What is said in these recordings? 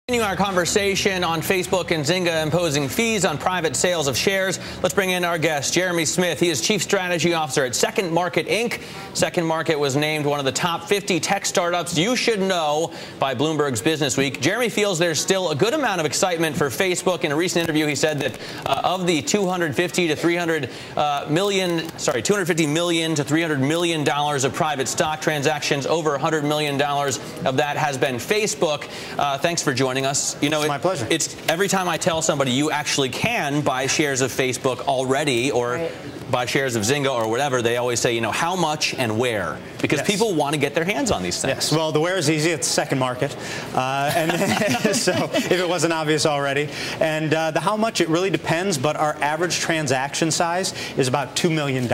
Continuing our conversation on Facebook and Zynga imposing fees on private sales of shares, let's bring in our guest, Jeremy Smith. He is Chief Strategy Officer at Second Market, Inc. Second Market was named one of the top 50 tech startups you should know by Bloomberg's Business Week. Jeremy feels there's still a good amount of excitement for Facebook. In a recent interview, he said that of the $250 million to $300 million of private stock transactions, over $100 million of that has been Facebook. Thanks for joining us. You know, it's my pleasure. It's every time I tell somebody you actually can buy shares of Facebook already, or buy shares of Zynga or whatever, they always say, you know, how much and where, because people want to get their hands on these things. Yes. Well, the where is easy. It's Second Market, and so if it wasn't obvious already, and the how much, it really depends. But our average transaction size is about $2 million.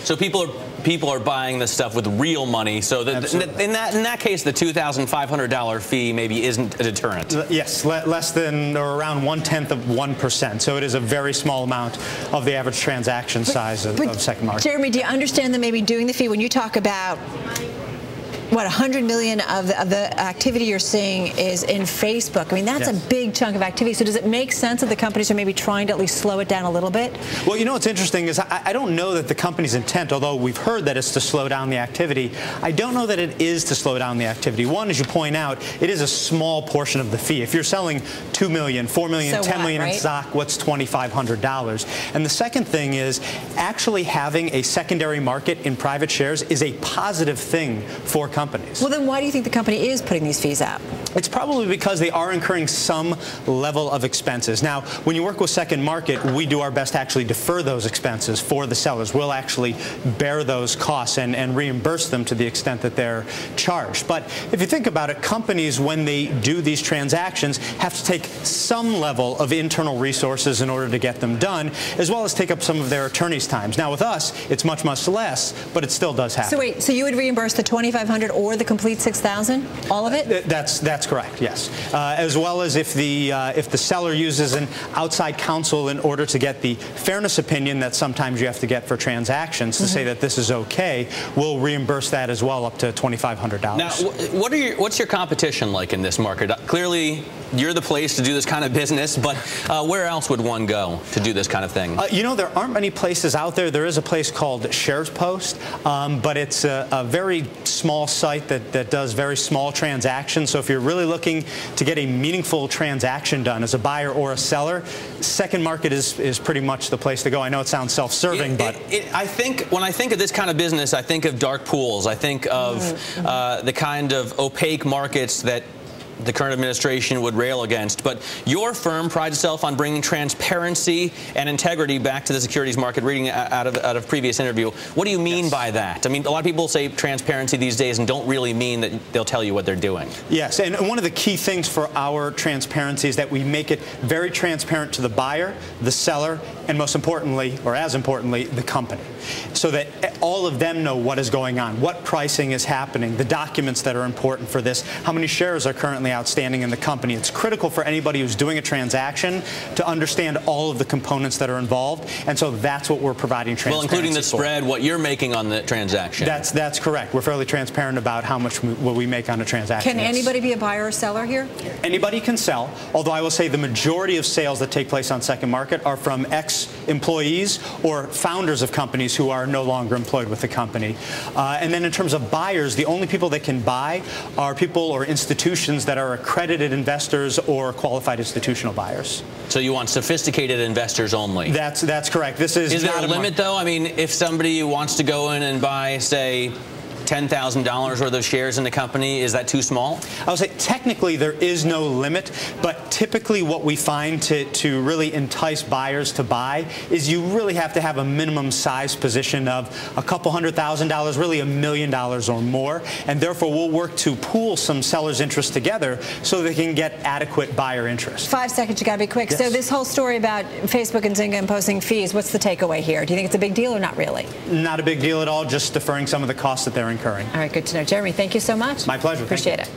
So people are buying this stuff with real money. So in that case, the $2,500 fee maybe isn't a deterrent. Yes, less than or around 1/10 of 1%. So it is a very small amount of the average transaction size of Second Market. Jeremy, do you understand that maybe doing the fee, when you talk about what, 100 million of the activity you're seeing is in Facebook? I mean, that's a big chunk of activity. So does it make sense that the companies are maybe trying to at least slow it down a little bit? Well, you know what's interesting is I don't know that the company's intent, although we've heard that it's to slow down the activity, I don't know that it is to slow down the activity. One, as you point out, it is a small portion of the fee. If you're selling $2 million, $4 million, $10 million in stock, what's $2,500? And the second thing is actually having a secondary market in private shares is a positive thing for companies. Well, then why do you think the company is putting these fees out? It's probably because they are incurring some level of expenses. Now, when you work with Second Market, we do our best to actually defer those expenses for the sellers. We'll actually bear those costs and reimburse them to the extent that they're charged. But if you think about it, companies, when they do these transactions, have to take some level of internal resources in order to get them done, as well as take up some of their attorneys' times. Now, with us, it's much, much less, but it still does happen. So wait, so you would reimburse the $2,500 or the complete $6,000, all of it? That's correct. Yes, as well as if the seller uses an outside counsel in order to get the fairness opinion that sometimes you have to get for transactions to say that this is okay, we'll reimburse that as well, up to $2,500. Now, what's your competition like in this market? Clearly, you're the place to do this kind of business, but where else would one go to do this kind of thing? You know, there aren't many places out there. There is a place called SharesPost, but it's a very small site that does very small transactions. So if you're really looking to get a meaningful transaction done as a buyer or a seller, Second Market is pretty much the place to go. I know it sounds self-serving, but I think when I think of this kind of business, I think of dark pools. I think of the kind of opaque markets that the current administration would rail against. But your firm prides itself on bringing transparency and integrity back to the securities market. Reading out of previous interview, what do you mean by that? I mean, a lot of people say transparency these days and don't really mean that they'll tell you what they're doing. Yes, and one of the key things for our transparency is that we make it very transparent to the buyer, the seller, and most importantly, or as importantly, the company, so that all of them know what is going on, what pricing is happening, the documents that are important for this, how many shares are currently outstanding in the company. It's critical for anybody who's doing a transaction to understand all of the components that are involved, and so that's what we're providing transparency for. Well, including the spread, what you're making on the transaction. That's correct. We're fairly transparent about how much we make on a transaction. Can anybody be a buyer or seller here? Anybody can sell, although I will say the majority of sales that take place on Second Market are from ex-employees or founders of companies who are no longer employed with the company. And then in terms of buyers, the only people that can buy are people or institutions that are accredited investors or qualified institutional buyers. So you want sophisticated investors only? That's correct. This is there a limit, though? I mean, if somebody wants to go in and buy, say, $10,000 worth of shares in the company, is that too small? I would say technically there is no limit, but typically what we find to really entice buyers to buy is you really have to have a minimum size position of a couple $100,000, really $1 million or more, and therefore we'll work to pool some sellers' interest together so they can get adequate buyer interest. 5 seconds, you gotta be quick. Yes. So this whole story about Facebook and Zynga imposing fees, what's the takeaway here? Do you think it's a big deal or not really? Not a big deal at all, just deferring some of the costs that they're incurring. All right, good to know. Jeremy, thank you so much. My pleasure. Appreciate it.